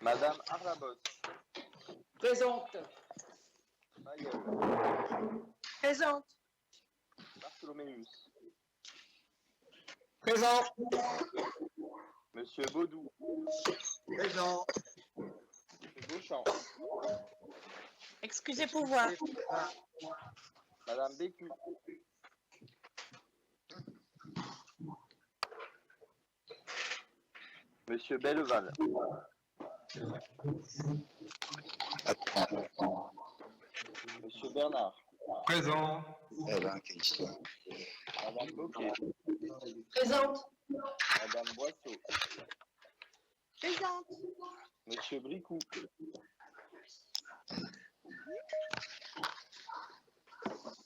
Madame Arlabos. Présente. Bayeul. Présente. Bartholoméus. Présent. Monsieur Baudou. Présent. Monsieur Beauchamp. Excusez pour voir. Madame Bécu. Monsieur Belleval. Monsieur Bernard. Présent. Eh ben, quelle histoire. Madame Bocquet. Présente. Madame Boisseau. Présente. Monsieur Bricou.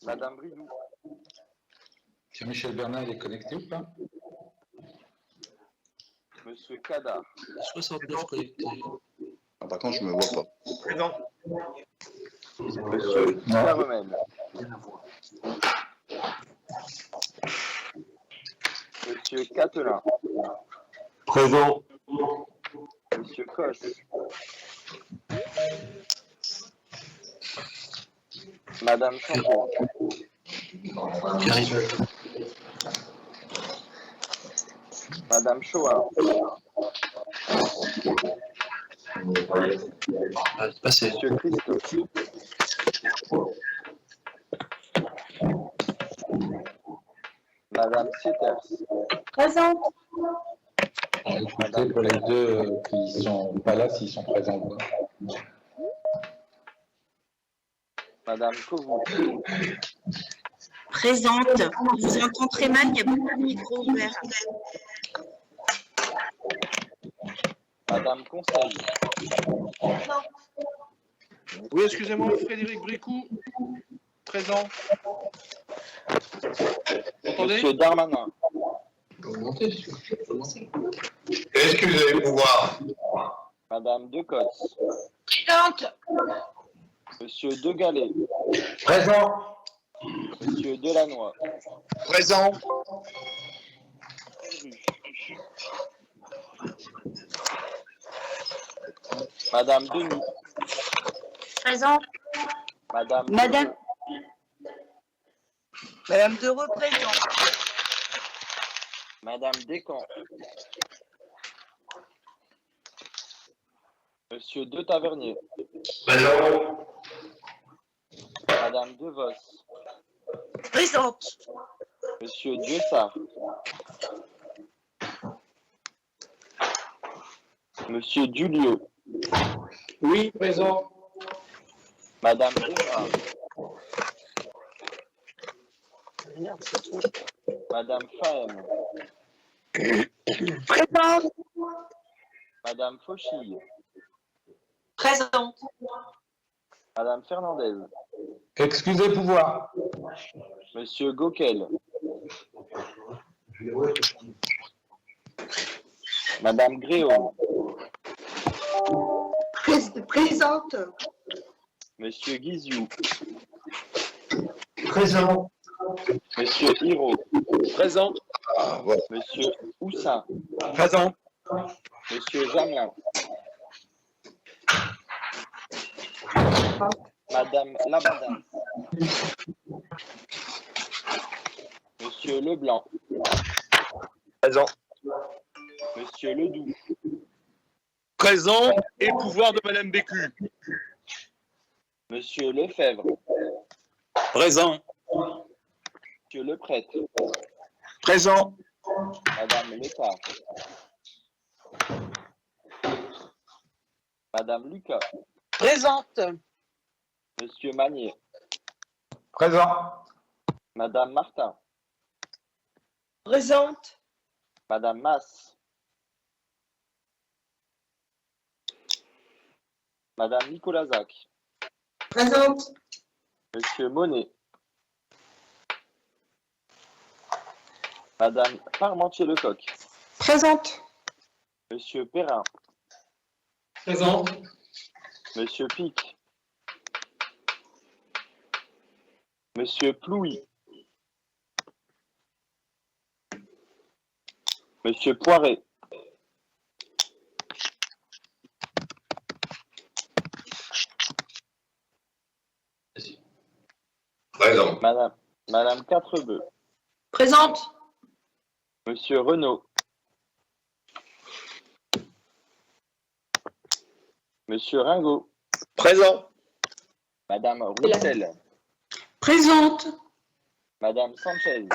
Madame Bridou. Pierre-Michel Bernard, il est connecté ou pas? Monsieur Cadar. 69 connectés. Ah, par contre, je me vois pas. Présent. Monsieur Caromel. Monsieur Catelin. Présent. Monsieur Cosse. Madame Champeau. J'arrive. Madame Choa. C'est passé. Monsieur Christophe. Madame Sieters. Présente. Écoutez, pour les deux qui sont pas là, s'ils sont présents ou pas. Madame Covou. Présente. Je vous entends très mal, il y a beaucoup de micros ouverts. Madame Conseil. Oui, excusez-moi, Frédéric Bricou, présent. Vous entendez? Monsieur Darmanin. Excusez, pouvoir. Madame Decotte. Présente. Monsieur Degallet. Présent. Monsieur Delannoy. Présent. Madame Denis. Présente. Madame. Madame. Dereau. Madame de représente. Madame Descamps. Monsieur De Tavernier. Présent. Madame Devos. Présente. Monsieur Dieussard. Monsieur Dulieu. Oui, présent. Madame Gérard. Madame Fahem. Présente. Madame Fauchille. Présente. Madame Fernandez. Excusez, pouvoir. Monsieur Gauquel. Madame Gréaume. Présente. Monsieur Guizou. Présent. Monsieur Hiro. Présent. Ah, voilà. Monsieur Houssin. Présent. Monsieur Jamelin. Madame Labadin. Monsieur Leblanc. Présent. Monsieur Ledoux. Présent et pouvoir de Madame Bécu. Monsieur Lefebvre. Présent. Monsieur Leprêtre. Présent. Madame Letard. Madame Lucas. Présente. Monsieur Magnier. Présent. Madame Martin. Présente. Madame Masse. Madame Nicolasac. Présente. Monsieur Monet. Madame Parmentier-Lecoq. Présente. Monsieur Perrin. Présent. Monsieur Pic. Monsieur Plouy. Monsieur Poiret. Madame Quatrebeuf. Présente. Monsieur Renaud. Monsieur Ringot. Présent. Madame Roussel. Présente. Madame Sanchez.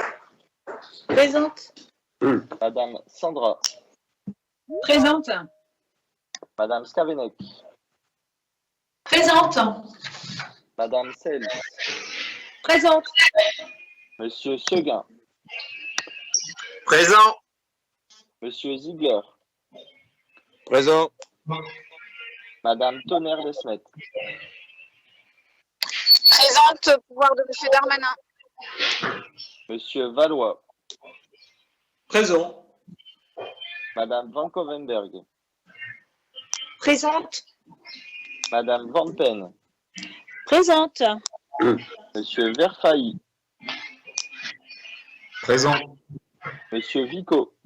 Présente. Madame Sandra. Présente. Madame Skavenek. Présente. Madame Sel. Présente. Monsieur Seguin. Présent. Monsieur Ziegler. Présent. Madame Tonnerre Desmet. Présente, pouvoir de Monsieur Darmanin. Monsieur Valois. Présent. Madame Van Kovenberg. Présente. Madame Van Pen. Présente. Monsieur Verfailly. Présent. Monsieur Vico.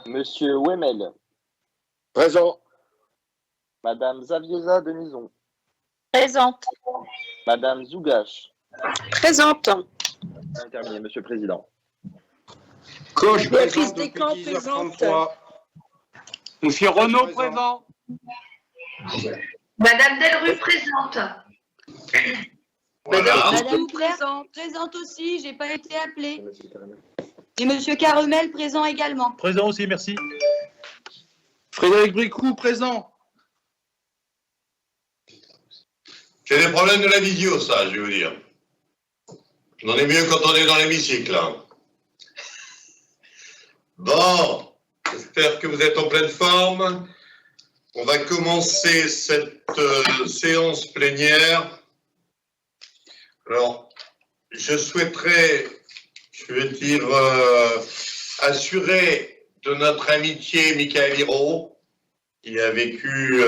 Monsieur Wemel. Présent. Madame Zaviesa Denison. Présente. Madame Zougache. Présente. Terminé, Monsieur le Président. Coche Béatrice présent Descamps, depuis présente. 10h33. Monsieur Renaud présent. Madame Delrue, présente. Madame présente. Présente aussi, j'ai pas été appelée. Et Monsieur Caremel présent également. Présent aussi, merci. Frédéric Bricou présent. C'est des problèmes de la visio, ça, je vais vous dire. On en est mieux quand on est dans l'hémicycle, là. Bon, j'espère que vous êtes en pleine forme. On va commencer cette séance plénière. Alors, je souhaiterais, je vais dire, assurer de notre amitié Michael Hirault, qui a vécu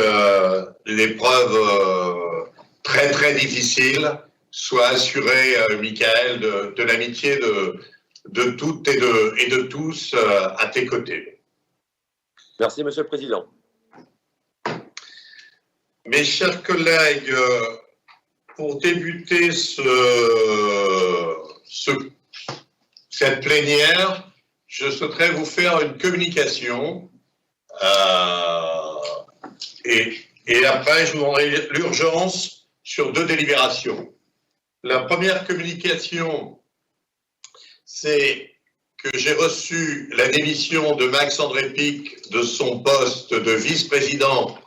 l'épreuve très très difficile, soit assuré, Michael, de l'amitié de toutes et de tous à tes côtés. Merci, Monsieur le Président. Mes chers collègues, pour débuter cette plénière, je souhaiterais vous faire une communication et après je vous donnerai l'urgence sur 2 délibérations. La première communication, c'est que j'ai reçu la démission de Max-André Pic de son poste de vice-président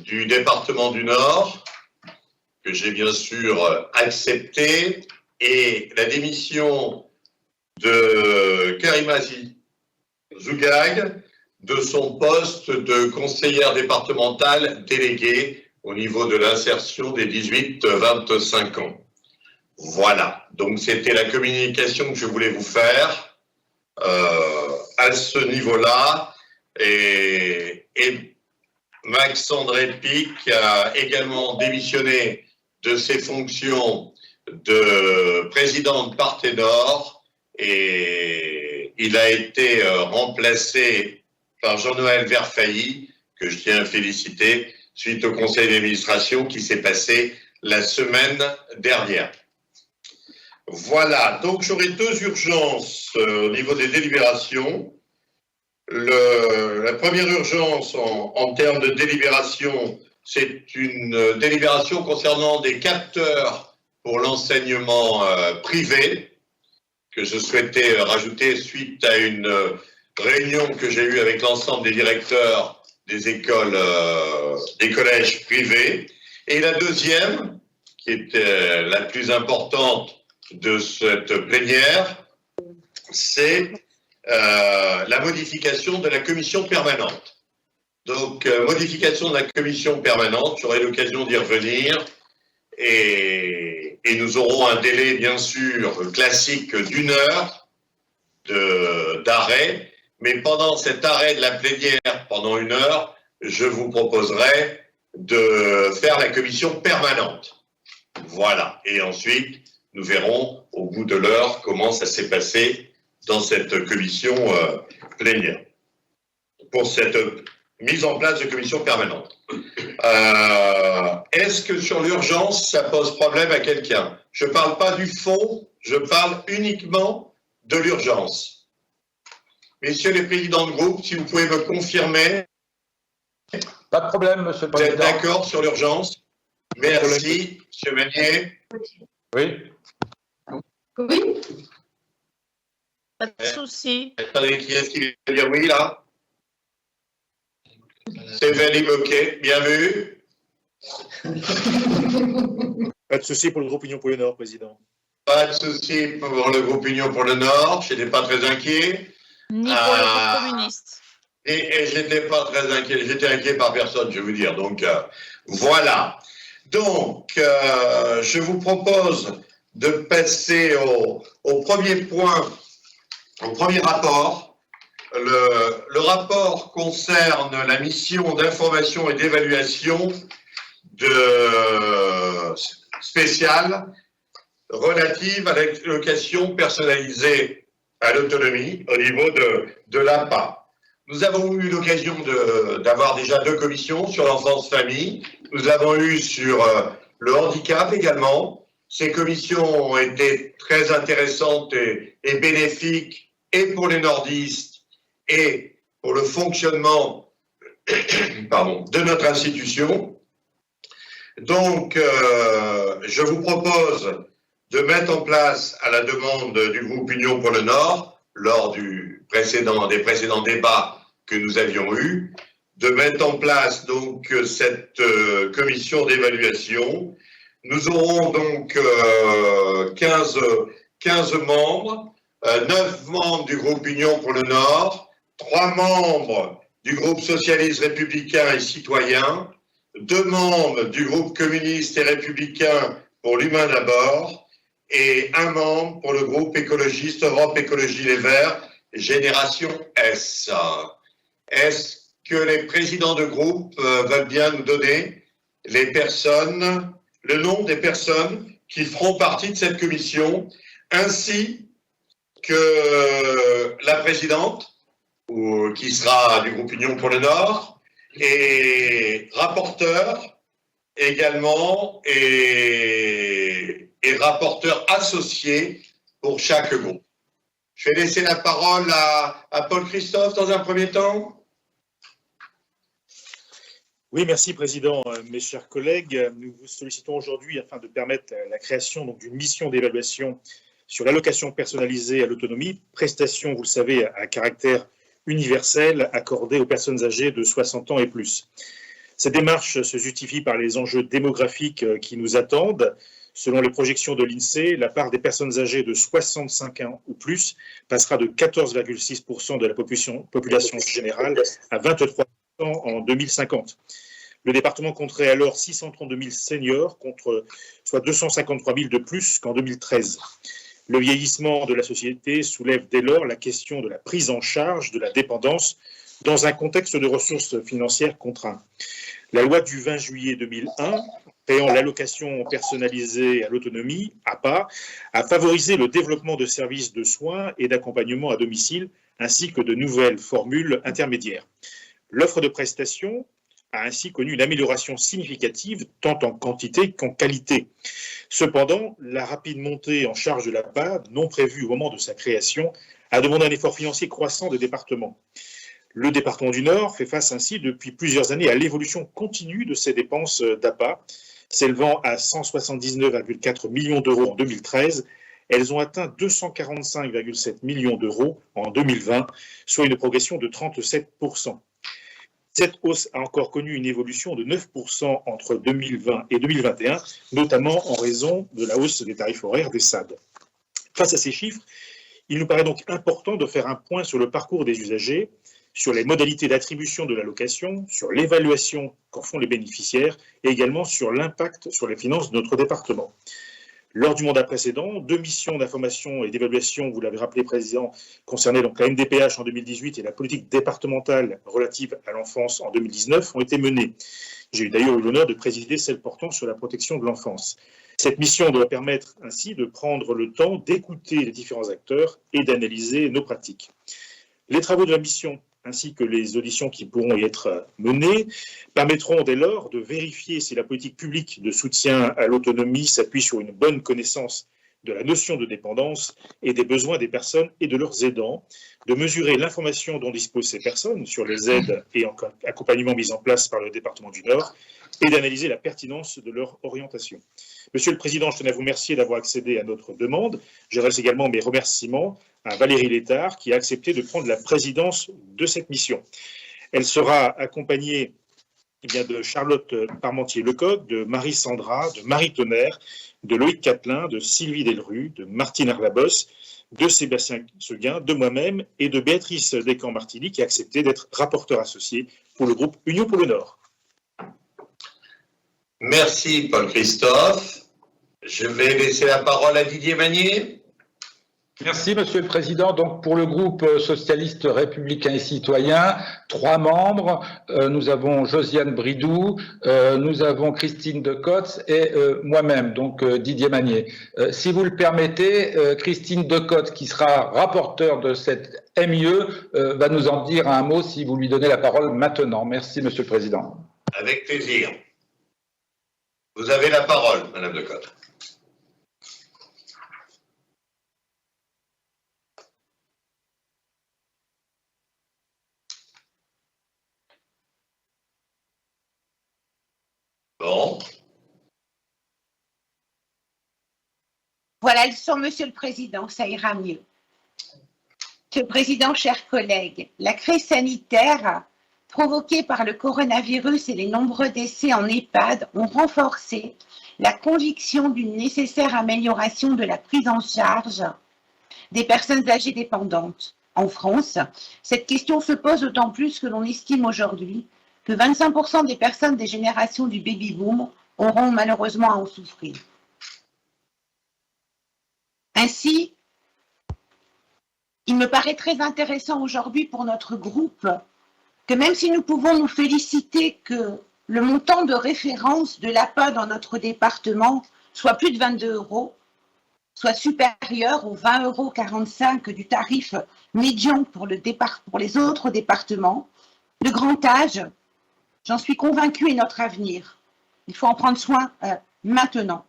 du département du Nord, que j'ai bien sûr accepté, et la démission de Karima Zougag de son poste de conseillère départementale déléguée au niveau de l'insertion des 18-25 ans. Voilà, donc c'était la communication que je voulais vous faire à ce niveau-là. Et Max-André Pic a également démissionné de ses fonctions de président de Partenor et il a été remplacé par Jean-Noël Verfailly, que je tiens à féliciter, suite au conseil d'administration qui s'est passé la semaine dernière. Voilà, donc j'aurai 2 urgences au niveau des délibérations. La première urgence en termes de délibération, c'est une délibération concernant des capteurs pour l'enseignement privé que je souhaitais rajouter suite à une réunion que j'ai eue avec l'ensemble des directeurs des écoles, des collèges privés. Et la deuxième, qui est la plus importante de cette plénière, c'est la modification de la commission permanente. Donc, modification de la commission permanente, j'aurai l'occasion d'y revenir et nous aurons un délai, bien sûr, classique d'1 heure d'arrêt, mais pendant cet arrêt de la plénière, pendant 1 heure, je vous proposerai de faire la commission permanente. Voilà, et ensuite, nous verrons au bout de l'heure comment ça s'est passé dans cette commission plénière, pour cette mise en place de commission permanente. Est-ce que sur l'urgence, ça pose problème à quelqu'un? Je ne parle pas du fond, je parle uniquement de l'urgence. Messieurs les présidents de groupe, si vous pouvez me confirmer, Pas de problème, Monsieur le vous êtes Président. d'accord sur l'urgence? Merci, M. Magnier. Oui. Oui. Pas de souci. Attendez, qui est-ce qui veut dire oui, là? C'est Valim, ok, bien vu. Pas de souci pour le groupe Union pour le Nord, Président. Pas de souci pour le groupe Union pour le Nord, je n'étais pas très inquiet. Ni pour le groupe communiste. Et je n'étais pas très inquiet, j'étais inquiet par personne, je vais vous dire. Donc, voilà. Donc, je vous propose de passer au premier point, au premier rapport. Le rapport concerne la mission d'information et d'évaluation spéciale relative à l'allocation personnalisée à l'autonomie au niveau de l'APA. Nous avons eu l'occasion d'avoir déjà 2 commissions sur l'enfance-famille. Nous avons eu sur le handicap également. Ces commissions ont été très intéressantes et bénéfiques et pour les nordistes et pour le fonctionnement de notre institution. Donc, je vous propose de mettre en place, à la demande du groupe Union pour le Nord, lors des précédents débats que nous avions eus, de mettre en place donc cette commission d'évaluation. Nous aurons donc 15 membres, 9 membres du groupe Union pour le Nord, 3 membres du groupe socialiste républicain et citoyen, 2 membres du groupe communiste et républicain pour l'humain d'abord, et 1 membre pour le groupe écologiste Europe Écologie Les Verts, Génération S. Est-ce que les présidents de groupe veulent bien nous donner le nom des personnes qui feront partie de cette commission, ainsi que la présidente, qui sera du groupe Union pour le Nord, et rapporteur également, et rapporteur associé pour chaque groupe. Je vais laisser la parole à Paul Christophe dans un premier temps. Oui, merci Président. Mes chers collègues, nous vous sollicitons aujourd'hui afin de permettre la création d'une mission d'évaluation sur l'allocation personnalisée à l'autonomie, prestation, vous le savez, à caractère universel accordée aux personnes âgées de 60 ans et plus. Cette démarche se justifie par les enjeux démographiques qui nous attendent. Selon les projections de l'INSEE, la part des personnes âgées de 65 ans ou plus passera de 14,6% de la population générale à 23% en 2050. Le département compterait alors 632 000 seniors, soit 253 000 de plus qu'en 2013. Le vieillissement de la société soulève dès lors la question de la prise en charge de la dépendance dans un contexte de ressources financières contraintes. La loi du 20 juillet 2001, créant l'allocation personnalisée à l'autonomie, APA, a favorisé le développement de services de soins et d'accompagnement à domicile, ainsi que de nouvelles formules intermédiaires. L'offre de prestations a ainsi connu une amélioration significative, tant en quantité qu'en qualité. Cependant, la rapide montée en charge de l'APA, non prévue au moment de sa création, a demandé un effort financier croissant des départements. Le département du Nord fait face ainsi depuis plusieurs années à l'évolution continue de ses dépenses d'APA, s'élevant à 179,4 millions d'euros en 2013. Elles ont atteint 245,7 millions d'euros en 2020, soit une progression de 37%. Cette hausse a encore connu une évolution de 9% entre 2020 et 2021, notamment en raison de la hausse des tarifs horaires des SAD. Face à ces chiffres, il nous paraît donc important de faire un point sur le parcours des usagers, sur les modalités d'attribution de l'allocation, sur l'évaluation qu'en font les bénéficiaires et également sur l'impact sur les finances de notre département. Lors du mandat précédent, 2 missions d'information et d'évaluation, vous l'avez rappelé, Président, concernaient donc la MDPH en 2018 et la politique départementale relative à l'enfance en 2019 ont été menées. J'ai eu d'ailleurs l'honneur de présider celle portant sur la protection de l'enfance. Cette mission doit permettre ainsi de prendre le temps d'écouter les différents acteurs et d'analyser nos pratiques. Les travaux de la mission ainsi que les auditions qui pourront y être menées, permettront dès lors de vérifier si la politique publique de soutien à l'autonomie s'appuie sur une bonne connaissance de la notion de dépendance et des besoins des personnes et de leurs aidants, de mesurer l'information dont disposent ces personnes sur les aides et accompagnements mis en place par le département du Nord et d'analyser la pertinence de leur orientation. Monsieur le Président, je tenais à vous remercier d'avoir accédé à notre demande. J'adresse également mes remerciements à Valérie Létard qui a accepté de prendre la présidence de cette mission. Elle sera accompagnée de Charlotte Parmentier-Lecoq, de Marie Sandra, de Marie Tonnerre, de Loïc Catelin, de Sylvie Delrue, de Martine Arlabos, de Sébastien Seguin, de moi-même et de Béatrice Descamps-Martilly qui a accepté d'être rapporteur associé pour le groupe Union pour le Nord. Merci Paul-Christophe. Je vais laisser la parole à Didier Magnier. Merci, Monsieur le Président. Donc, pour le groupe socialiste républicain et citoyen, 3 membres. Nous avons Josiane Bridou, nous avons Christine Decotte et moi-même, donc Didier Magnier. Si vous le permettez, Christine Decotte, qui sera rapporteure de cette MIE, va nous en dire un mot si vous lui donnez la parole maintenant. Merci, Monsieur le Président. Avec plaisir. Vous avez la parole, Madame Decotte. Bon. Voilà le son, Monsieur le Président, ça ira mieux. Monsieur le Président, chers collègues, la crise sanitaire provoquée par le coronavirus et les nombreux décès en EHPAD ont renforcé la conviction d'une nécessaire amélioration de la prise en charge des personnes âgées dépendantes. En France, cette question se pose d'autant plus que l'on estime aujourd'hui que 25% des personnes des générations du baby-boom auront malheureusement à en souffrir. Ainsi, il me paraît très intéressant aujourd'hui pour notre groupe que même si nous pouvons nous féliciter que le montant de référence de l'APA dans notre département soit plus de 22 €, soit supérieur aux 20,45 € du tarif médian pour les autres départements, le grand âge, j'en suis convaincue, est notre avenir. Il faut en prendre soin maintenant.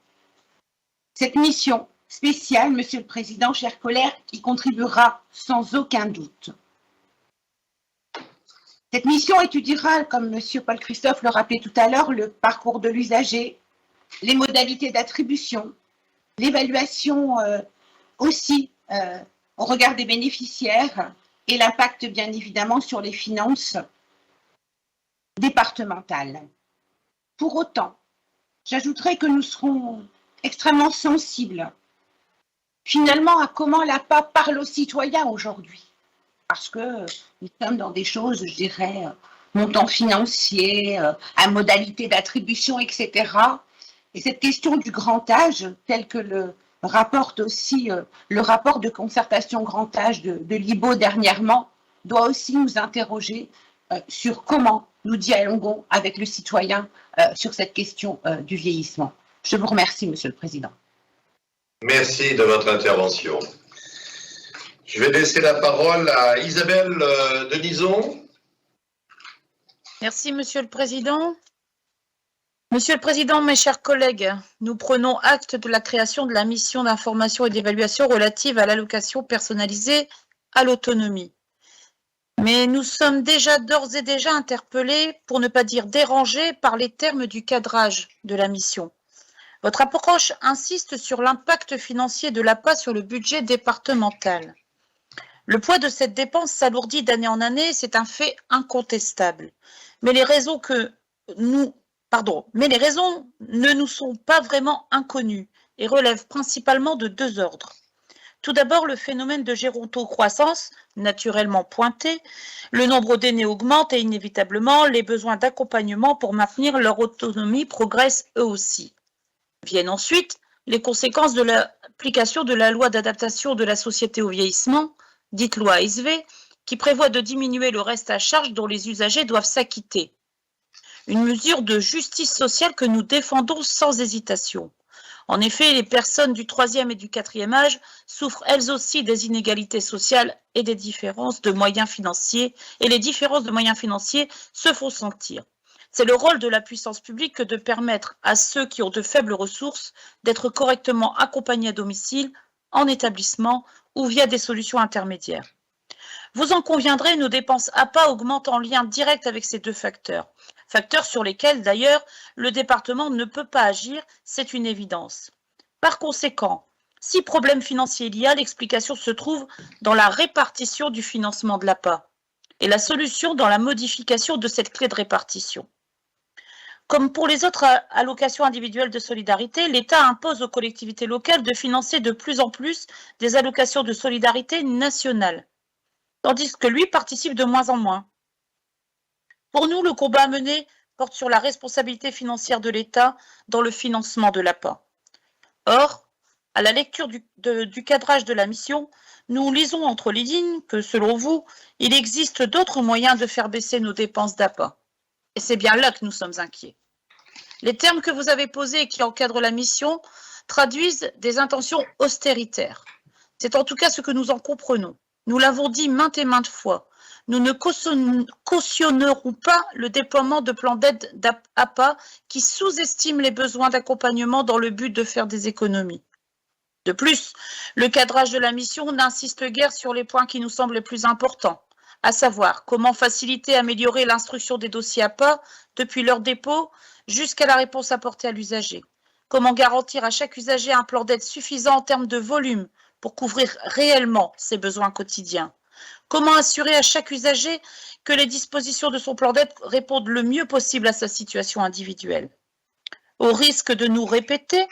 Cette mission spéciale, Monsieur le Président, chers collègues, y contribuera sans aucun doute. Cette mission étudiera, comme Monsieur Paul-Christophe le rappelait tout à l'heure, le parcours de l'usager, les modalités d'attribution, l'évaluation aussi au regard des bénéficiaires et l'impact bien évidemment sur les finances départementales. Pour autant, j'ajouterai que nous serons extrêmement sensibles finalement à comment l'APA parle aux citoyens aujourd'hui. Parce que nous sommes dans des choses, je dirais, montant financier, à modalité d'attribution, etc. Et cette question du grand âge, tel que le rapporte aussi le rapport de concertation grand âge de l'IBO dernièrement, doit aussi nous interroger sur comment nous dialoguons avec le citoyen sur cette question du vieillissement. Je vous remercie, Monsieur le Président. Merci de votre intervention. Je vais laisser la parole à Isabelle Denison. Merci, Monsieur le Président. Monsieur le Président, mes chers collègues, nous prenons acte de la création de la mission d'information et d'évaluation relative à l'allocation personnalisée à l'autonomie. Mais nous sommes d'ores et déjà interpellés, pour ne pas dire dérangés, par les termes du cadrage de la mission. Votre approche insiste sur l'impact financier de l'APA sur le budget départemental. Le poids de cette dépense s'alourdit d'année en année, c'est un fait incontestable. Mais les raisons ne nous sont pas vraiment inconnues et relèvent principalement de 2 ordres. Tout d'abord, le phénomène de gérontocroissance, naturellement pointé, le nombre d'aînés augmente et inévitablement, les besoins d'accompagnement pour maintenir leur autonomie progressent eux aussi. Viennent ensuite les conséquences de l'application de la loi d'adaptation de la société au vieillissement, dite loi ASV, qui prévoit de diminuer le reste à charge dont les usagers doivent s'acquitter. Une mesure de justice sociale que nous défendons sans hésitation. En effet, les personnes du 3e et du 4e âge souffrent elles aussi des inégalités sociales et des différences de moyens financiers, et les différences de moyens financiers se font sentir. C'est le rôle de la puissance publique que de permettre à ceux qui ont de faibles ressources d'être correctement accompagnés à domicile, en établissement ou via des solutions intermédiaires. Vous en conviendrez, nos dépenses APA augmentent en lien direct avec ces deux facteurs. Facteurs sur lesquels, d'ailleurs, le département ne peut pas agir, c'est une évidence. Par conséquent, si problème financier il y a, l'explication se trouve dans la répartition du financement de l'APA et la solution dans la modification de cette clé de répartition. Comme pour les autres allocations individuelles de solidarité, l'État impose aux collectivités locales de financer de plus en plus des allocations de solidarité nationales, tandis que lui participe de moins en moins. Pour nous, le combat à mener porte sur la responsabilité financière de l'État dans le financement de l'APA. Or, à la lecture du cadrage de la mission, nous lisons entre les lignes que, selon vous, il existe d'autres moyens de faire baisser nos dépenses d'APA. Et c'est bien là que nous sommes inquiets. Les termes que vous avez posés et qui encadrent la mission traduisent des intentions austéritaires. C'est en tout cas ce que nous en comprenons. Nous l'avons dit maintes et maintes fois. Nous ne cautionnerons pas le déploiement de plans d'aide d'APA qui sous-estiment les besoins d'accompagnement dans le but de faire des économies. De plus, le cadrage de la mission n'insiste guère sur les points qui nous semblent les plus importants, à savoir comment faciliter et améliorer l'instruction des dossiers APA depuis leur dépôt jusqu'à la réponse apportée à l'usager. Comment garantir à chaque usager un plan d'aide suffisant en termes de volume pour couvrir réellement ses besoins quotidiens. Comment assurer à chaque usager que les dispositions de son plan d'aide répondent le mieux possible à sa situation individuelle. Au risque de nous répéter,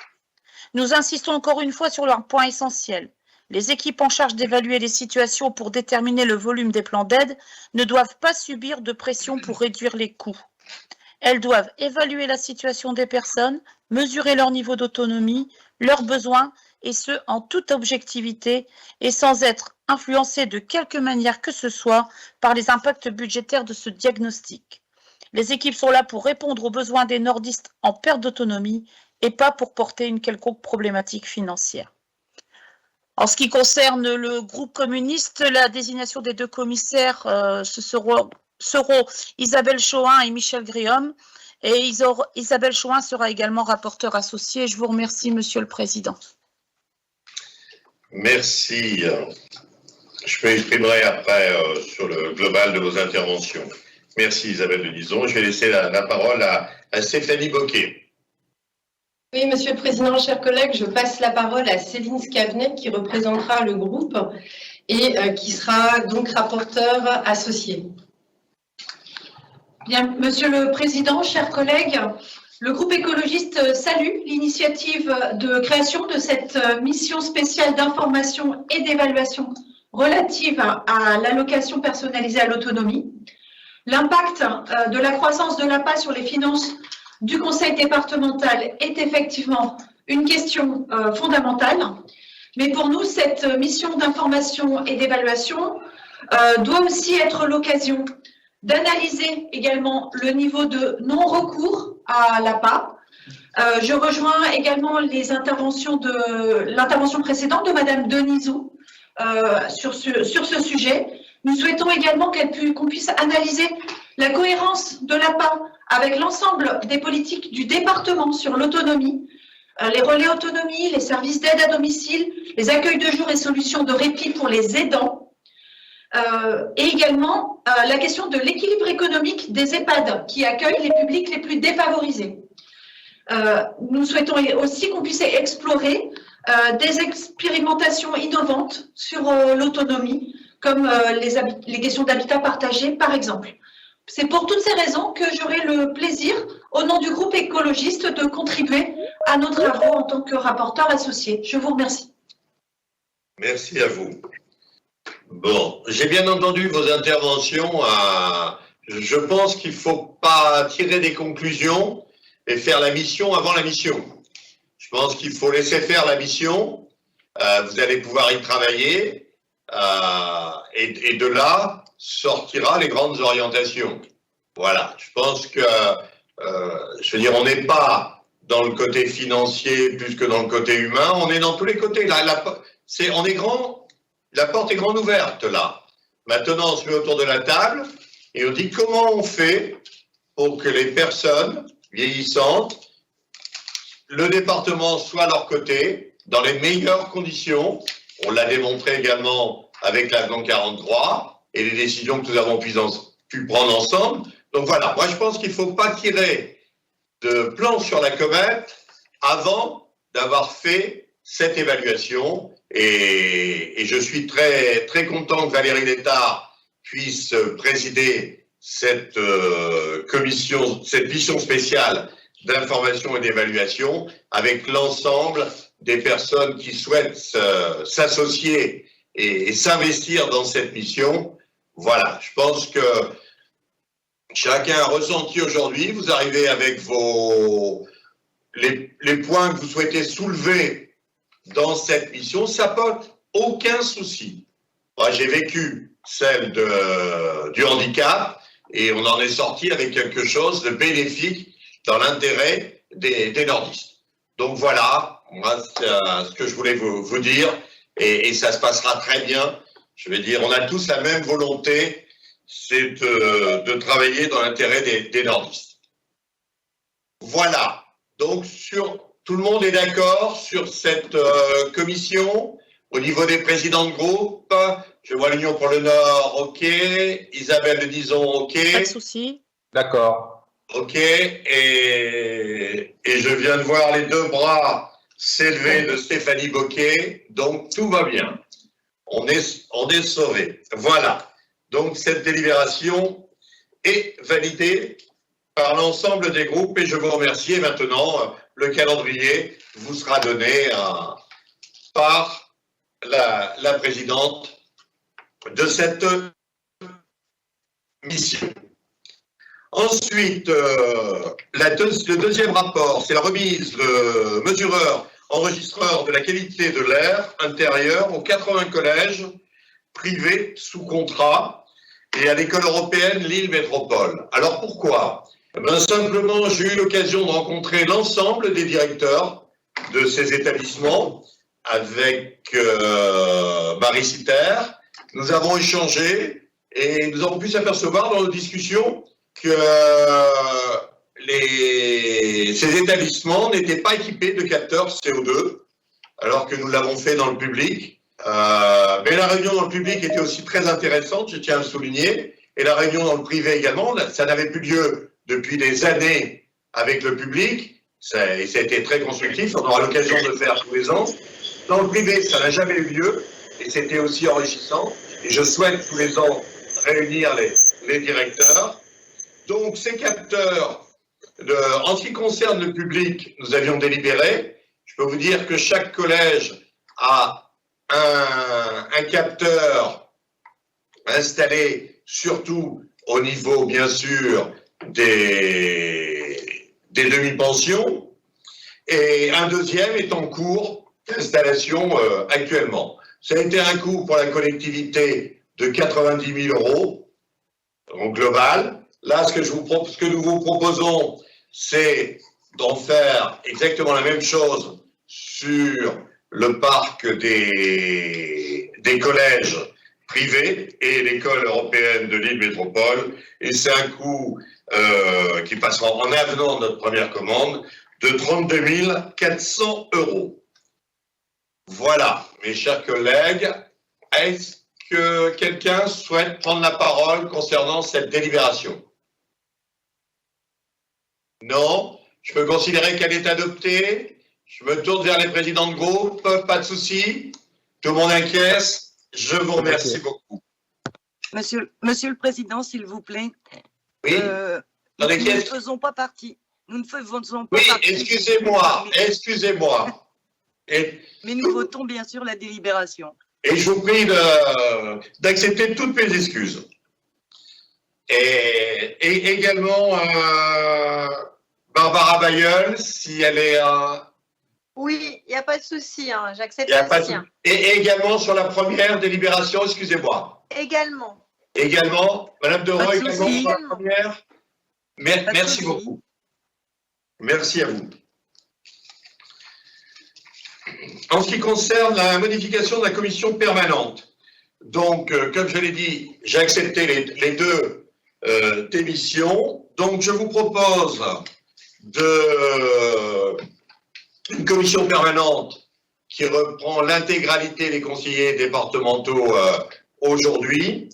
nous insistons encore une fois sur un point essentiel. Les équipes en charge d'évaluer les situations pour déterminer le volume des plans d'aide ne doivent pas subir de pression pour réduire les coûts. Elles doivent évaluer la situation des personnes, mesurer leur niveau d'autonomie, leurs besoins, et ce, en toute objectivité et sans être influencées de quelque manière que ce soit par les impacts budgétaires de ce diagnostic. Les équipes sont là pour répondre aux besoins des nordistes en perte d'autonomie et pas pour porter une quelconque problématique financière. En ce qui concerne le groupe communiste, la désignation des deux commissaires ce seront Isabelle Chauhin et Michel Gréaume. Et Isabelle Chauhin sera également rapporteure associée. Je vous remercie, Monsieur le Président. Merci. Je m'exprimerai après sur le global de vos interventions. Merci Isabelle Denison. Je vais laisser la parole à Stéphanie Bocquet. Oui, Monsieur le Président, chers collègues, je passe la parole à Céline Scavenet qui représentera le groupe et qui sera donc rapporteure associée. Bien, Monsieur le Président, chers collègues, le groupe écologiste salue l'initiative de création de cette mission spéciale d'information et d'évaluation relative à l'allocation personnalisée à l'autonomie. L'impact de la croissance de l'APA sur les finances du conseil départemental est effectivement une question fondamentale. Mais pour nous, cette mission d'information et d'évaluation doit aussi être l'occasion d'analyser également le niveau de non-recours à l'APA. Je rejoins également l'intervention précédente de Madame Denisou sur ce sujet. Nous souhaitons également qu'on puisse analyser la cohérence de l'APA avec l'ensemble des politiques du département sur l'autonomie, les relais autonomie, les services d'aide à domicile, les accueils de jour et solutions de répit pour les aidants, et également la question de l'équilibre économique des EHPAD qui accueillent les publics les plus défavorisés. Nous souhaitons aussi qu'on puisse explorer des expérimentations innovantes sur l'autonomie, comme les questions d'habitat partagé, par exemple. C'est pour toutes ces raisons que j'aurai le plaisir, au nom du groupe écologiste, de contribuer à nos travaux en tant que rapporteur associé. Je vous remercie. Merci à vous. Bon, j'ai bien entendu vos interventions. Je pense qu'il ne faut pas tirer des conclusions et faire la mission avant la mission. Je pense qu'il faut laisser faire la mission. Vous allez pouvoir y travailler. Et de là sortira les grandes orientations. Voilà, je pense que, je veux dire, on n'est pas dans le côté financier plus que dans le côté humain. On est dans tous les côtés. On est grand, la porte est grande ouverte là. Maintenant, on se met autour de la table et on dit comment on fait pour que les personnes vieillissantes, le département soit à leur côté dans les meilleures conditions. On l'a démontré également avec l'avenant 43 et les décisions que nous avons pu prendre ensemble. Donc voilà, moi je pense qu'il ne faut pas tirer de plan sur la comète avant d'avoir fait cette évaluation. Et je suis très, très content que Valérie Létard puisse présider cette commission, cette mission spéciale d'information et d'évaluation avec l'ensemble des personnes qui souhaitent s'associer et s'investir dans cette mission. Voilà, je pense que chacun a ressenti aujourd'hui, vous arrivez avec les points que vous souhaitez soulever dans cette mission, ça pose aucun souci. Moi, j'ai vécu celle du handicap et on en est sorti avec quelque chose de bénéfique dans l'intérêt des nordistes. Donc voilà, moi, c'est ce que je voulais vous dire et ça se passera très bien. Je vais dire, on a tous la même volonté, c'est de travailler dans l'intérêt des nordistes. Voilà, donc tout le monde est d'accord sur cette commission. Au niveau des présidents de groupe, je vois l'Union pour le Nord, ok. Isabelle de Dizon, ok. Pas de souci. D'accord. Ok, et je viens de voir les deux bras s'élever de Stéphanie Bocquet, donc tout va bien. On est sauvés. Voilà. Donc cette délibération est validée par l'ensemble des groupes et je vous remercie. Et maintenant, le calendrier vous sera donné par la présidente de cette mission. Ensuite, le deuxième rapport, c'est la remise de mesureurs enregistreurs de la qualité de l'air intérieur aux 80 collèges privés sous contrat et à l'école européenne Lille Métropole. Alors pourquoi? Simplement, j'ai eu l'occasion de rencontrer l'ensemble des directeurs de ces établissements avec Marie Sitter. Nous avons échangé et nous avons pu s'apercevoir dans nos discussions que ces établissements n'étaient pas équipés de capteurs CO2, alors que nous l'avons fait dans le public. Mais la réunion dans le public était aussi très intéressante, je tiens à le souligner, et la réunion dans le privé également. Ça n'avait plus lieu depuis des années avec le public, et ça a été très constructif, on aura l'occasion de le faire tous les ans. Dans le privé, ça n'a jamais eu lieu, et c'était aussi enrichissant, et je souhaite tous les ans réunir les directeurs. Donc, ces capteurs, en ce qui concerne le public, nous avions délibéré. Je peux vous dire que chaque collège a un capteur installé surtout au niveau, bien sûr, des demi-pensions. Et un deuxième est en cours d'installation actuellement. Ça a été un coût pour la collectivité de 90 000 € en global. Là, ce que nous vous proposons, c'est d'en faire exactement la même chose sur le parc des collèges privés et l'école européenne de Lille Métropole. Et c'est un coût qui passera en avenant de notre première commande de 32 400 €. Voilà, mes chers collègues, est-ce que quelqu'un souhaite prendre la parole concernant cette délibération? Non, je peux considérer qu'elle est adoptée. Je me tourne vers les présidents de groupe, pas de souci. Tout le monde inquiète. Je vous remercie beaucoup. Monsieur le Président, s'il vous plaît. Oui. Nous ne faisons pas partie. Nous ne faisons pas oui, partie. Excusez-moi. Mais nous votons bien sûr la délibération. Et je vous prie d'accepter toutes mes excuses. Et également Barbara Bayeul, si elle est... Oui, il n'y a pas de souci, hein, j'accepte aussi. Et également sur la première délibération, excusez-moi. Également. Madame Deroy, également sur la première. Merci beaucoup. Merci à vous. en ce qui concerne la modification de la commission permanente, donc, comme je l'ai dit, j'ai accepté les deux démissions. Donc, je vous propose une commission permanente qui reprend l'intégralité des conseillers départementaux aujourd'hui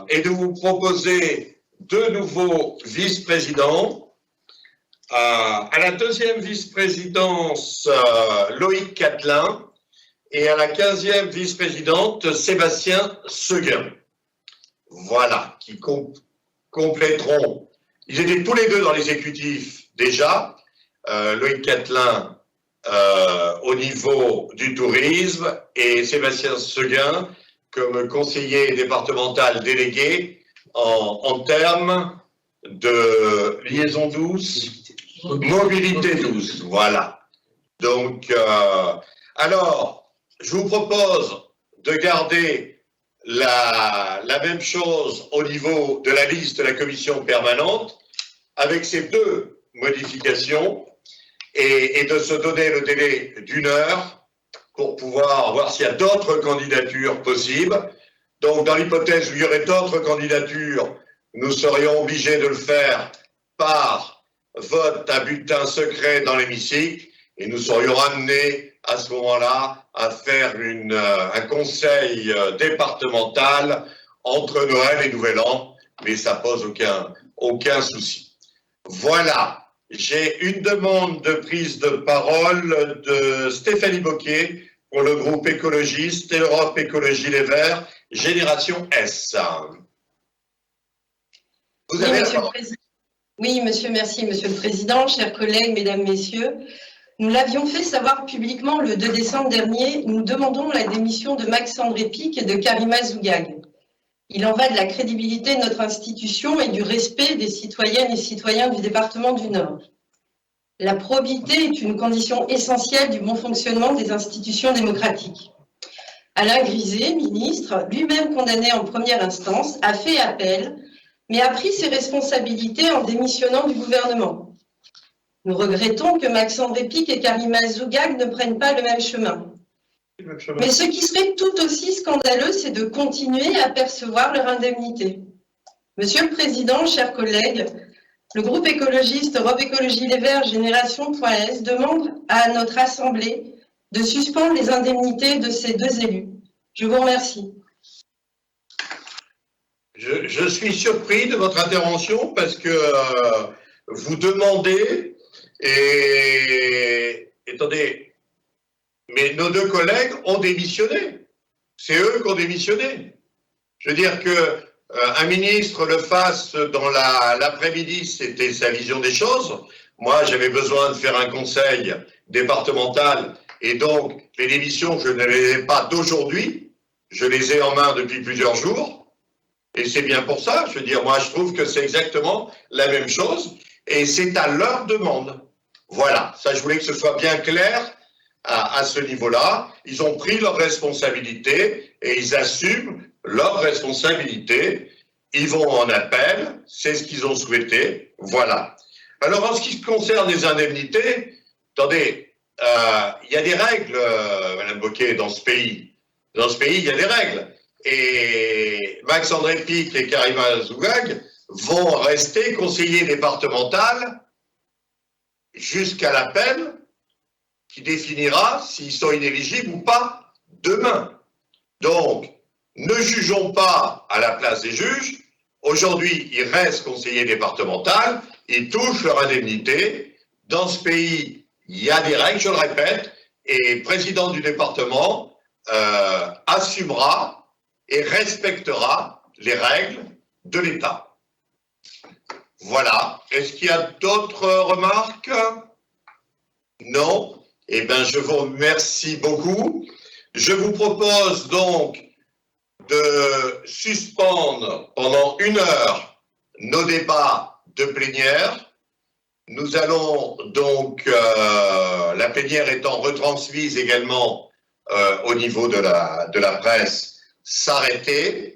et de vous proposer deux nouveaux vice-présidents. À la deuxième vice-présidence, Loïc Catelin, et à la 15e vice-présidente, Sébastien Seguin. Voilà, qui compléteront. Ils étaient tous les deux dans l'exécutif déjà. Loïc Catelin au niveau du tourisme et Sébastien Seguin comme conseiller départemental délégué en termes de liaison douce, mobilité douce. Voilà. Donc, alors, je vous propose de garder la même chose au niveau de la liste de la commission permanente avec ces deux modifications et de se donner le délai d'1 heure pour pouvoir voir s'il y a d'autres candidatures possibles. Donc, dans l'hypothèse où il y aurait d'autres candidatures, nous serions obligés de le faire par vote à bulletin secret dans l'hémicycle et nous serions amenés à ce moment-là à faire un conseil départemental entre Noël et Nouvel An, mais ça pose aucun souci. Voilà, j'ai une demande de prise de parole de Stéphanie Bocquet pour le groupe écologiste et Europe Écologie Les Verts, Génération S. Vous avez la parole. Oui, monsieur, merci, monsieur le Président, chers collègues, mesdames, messieurs. Nous l'avions fait savoir publiquement le 2 décembre dernier, nous demandons la démission de Max-André Pic et de Karima Zougag. Il en va de la crédibilité de notre institution et du respect des citoyennes et citoyens du département du Nord. La probité est une condition essentielle du bon fonctionnement des institutions démocratiques. Alain Griset, ministre, lui-même condamné en première instance, a fait appel, mais a pris ses responsabilités en démissionnant du gouvernement. Nous regrettons que Max-André Pic et Karima Zougag ne prennent pas le même chemin. Mais ce qui serait tout aussi scandaleux, c'est de continuer à percevoir leur indemnité. Monsieur le Président, chers collègues, le groupe écologiste Europe Écologie Les Verts Génération.S demande à notre Assemblée de suspendre les indemnités de ces deux élus. Je vous remercie. Je suis surpris de votre intervention parce que vous demandez et attendez, mais nos deux collègues ont démissionné. C'est eux qui ont démissionné. Je veux dire que un ministre le fasse dans l'après-midi, c'était sa vision des choses. Moi, j'avais besoin de faire un conseil départemental et donc les démissions, je ne les ai pas d'aujourd'hui. Je les ai en main depuis plusieurs jours. Et c'est bien pour ça. Je veux dire, moi, je trouve que c'est exactement la même chose et c'est à leur demande. Voilà, ça je voulais que ce soit bien clair à ce niveau-là. Ils ont pris leurs responsabilités et ils assument leurs responsabilités. Ils vont en appel, c'est ce qu'ils ont souhaité. Voilà. Alors en ce qui concerne les indemnités, attendez, il y a des règles, Madame Bocquet, dans ce pays. Dans ce pays, il y a des règles. Et Max-André Pic et Karima Zougag vont rester conseillers départementaux jusqu'à l'appel qui définira s'ils sont inéligibles ou pas demain. Donc, ne jugeons pas à la place des juges. Aujourd'hui, ils restent conseillers départementaux, ils touchent leur indemnité. Dans ce pays, il y a des règles, je le répète, et le président du département assumera et respectera les règles de l'État. Voilà. Est-ce qu'il y a d'autres remarques? Non? Eh bien, je vous remercie beaucoup. Je vous propose donc de suspendre pendant 1 heure nos débats de plénière. Nous allons donc, la plénière étant retransmise également au niveau de la presse, s'arrêter.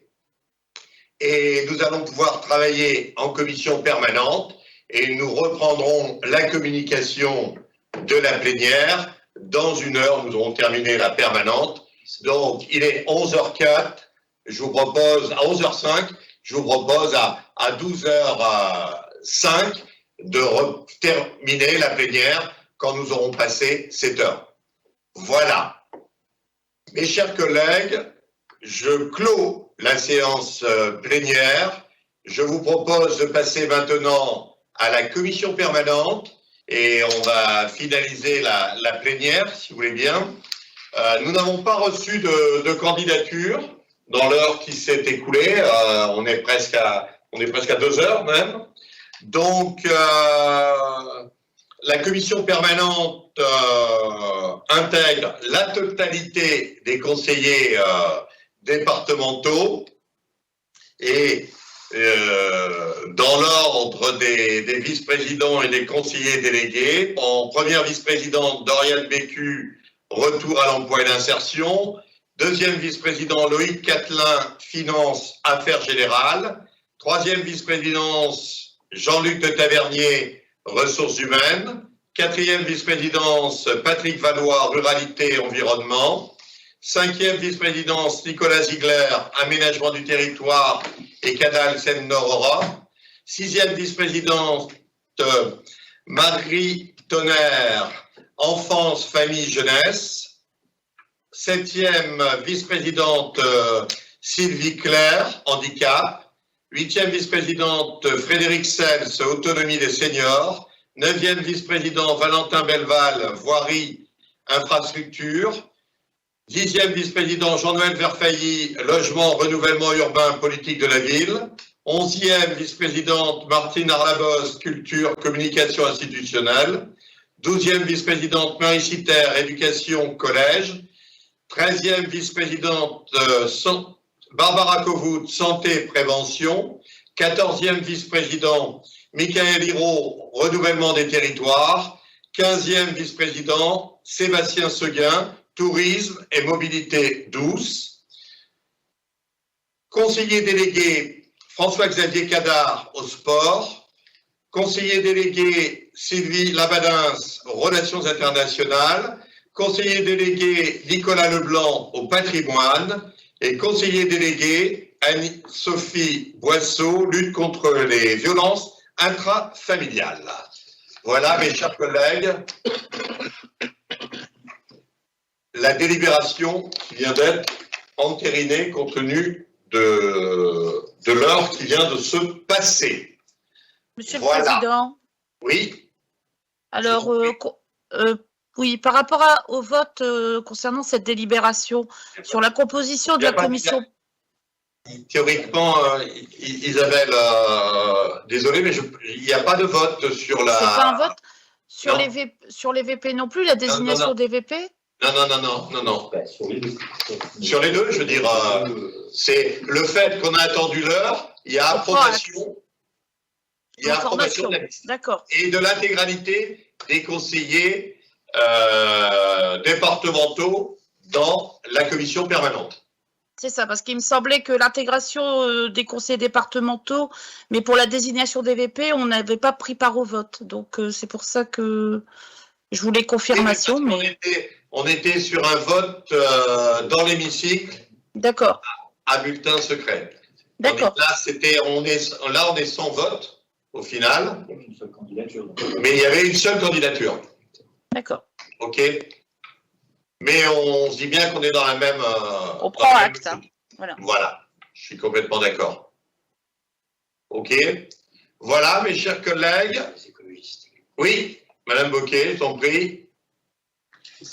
Et nous allons pouvoir travailler en commission permanente et nous reprendrons la communication de la plénière Dans 1 heure, nous aurons terminé la permanente. Donc, il est 11h04. Je vous propose, à 11h05, je vous propose à 12h05 de terminer la plénière quand nous aurons passé 7 heures. Voilà. Mes chers collègues, je clôt la séance plénière. Je vous propose de passer maintenant à la commission permanente et on va finaliser la plénière, si vous voulez bien. Nous n'avons pas reçu de candidature dans l'heure qui s'est écoulée. On est presque à 2 heures même. Donc, la commission permanente intègre la totalité des conseillers départementaux et dans l'ordre des vice-présidents et des conseillers délégués. En première vice-présidente, Doriane Bécu, retour à l'emploi et l'insertion. Deuxième vice-président, Loïc Catelin, finance, affaires générales. Troisième vice-présidence, Jean-Luc de Tavernier, ressources humaines. Quatrième vice-présidence, Patrick Valois, ruralité et environnement. Cinquième vice-présidence, Nicolas Ziegler, aménagement du territoire et Canal Seine-Nord-Aura. Sixième vice-présidence, Marie Tonnerre, enfance, famille, jeunesse. Septième vice-présidente, Sylvie Claire, handicap. Huitième vice-présidente, Frédéric Sels, autonomie des seniors. Neuvième vice-président, Valentin Belval, voirie, infrastructure. Dixième vice-président, Jean-Noël Verfailly, logement, renouvellement urbain, politique de la ville. Onzième vice-présidente, Martine Arlaboz, culture, communication institutionnelle. Douzième vice-présidente, Marie Citer, éducation, collège. 13e vice-présidente, Barbara Kovout, santé, prévention. 14e vice-président, Michael Hirault, renouvellement des territoires. 15e vice-président, Sébastien Seguin, tourisme et mobilité douce. Conseiller délégué, François-Xavier Cadard, au sport. Conseiller délégué, Sylvie Labadins, relations internationales. Conseiller délégué, Nicolas Leblanc, au patrimoine. Et conseiller délégué, Anne-Sophie Boisseau, lutte contre les violences intrafamiliales. Voilà, mes chers collègues, la délibération qui vient d'être entérinée compte tenu de l'heure qui vient de se passer. Monsieur le Voilà. Président. Oui. Alors, oui, par rapport au vote concernant cette délibération sur la composition de la commission. Théoriquement, Isabelle, désolé, mais il n'y a pas de vote sur la... C'est pas un vote sur Non. sur les VP non plus, la désignation non. des VP? Non. Sur les deux, je veux dire, c'est le fait qu'on a attendu l'heure, il y a approbation. Il y a approbation de la liste. D'accord. Et de l'intégralité des conseillers départementaux dans la commission permanente. C'est ça, parce qu'il me semblait que l'intégration des conseillers départementaux, mais pour la désignation des VP, on n'avait pas pris part au vote. Donc, c'est pour ça que je voulais confirmation. Mais On était sur un vote dans l'hémicycle. D'accord. À bulletin secret. D'accord. On est sans vote, au final. Mais il y avait une seule candidature. D'accord. OK. Mais on se dit bien qu'on est dans la même... on prend acte. Hein. Voilà. Je suis complètement d'accord. OK. Voilà, mes chers collègues. Oui, Madame Bocquet, je t'en prie.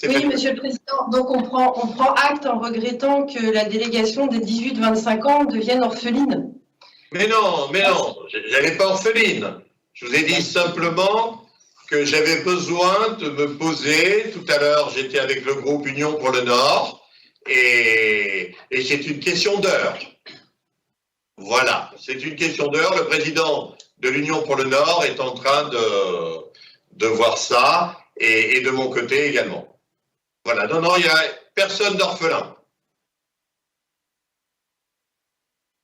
Oui, Monsieur le Président. Donc, on prend acte en regrettant que la délégation des 18-25 ans devienne orpheline. Mais non, elle n'est pas orpheline. Je vous ai dit simplement que j'avais besoin de me poser. Tout à l'heure, j'étais avec le groupe Union pour le Nord et c'est une question d'heure. Voilà, c'est une question d'heure. Le président de l'Union pour le Nord est en train de voir ça et de mon côté également. Voilà, non, il n'y a personne d'orphelin.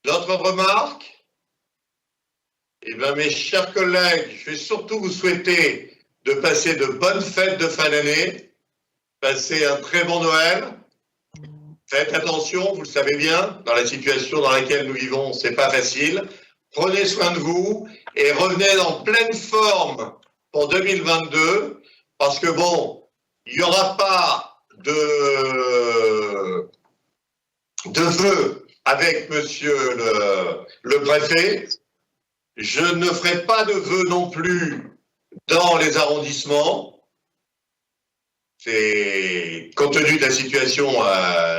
D'autres remarques? Eh bien, mes chers collègues, je vais surtout vous souhaiter de passer de bonnes fêtes de fin d'année, Passez un très bon Noël. Faites attention, vous le savez bien, dans la situation dans laquelle nous vivons, c'est pas facile. Prenez soin de vous et revenez en pleine forme pour 2022, parce que bon, il n'y aura pas de vœux avec monsieur le préfet. Je ne ferai pas de vœux non plus dans les arrondissements. C'est compte tenu de la situation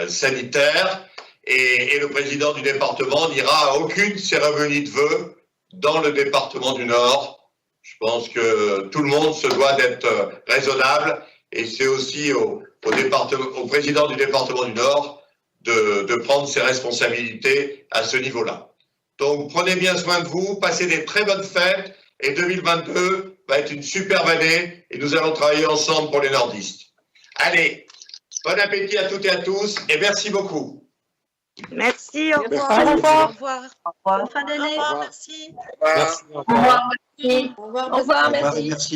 sanitaire, et le président du département n'ira à aucune cérémonie de vœux dans le département du Nord. Je pense que tout le monde se doit d'être raisonnable, et c'est aussi au président du département du Nord de prendre ses responsabilités à ce niveau-là. Donc prenez bien soin de vous, passez des très bonnes fêtes, et 2022 va être une superbe année, et nous allons travailler ensemble pour les nordistes. Allez, bon appétit à toutes et à tous, et merci beaucoup. Merci, au revoir. Au revoir. Au revoir. Bonne fin d'année. Au revoir, merci. Merci. Au revoir, merci. Au revoir. Au revoir, Au revoir, merci. merci.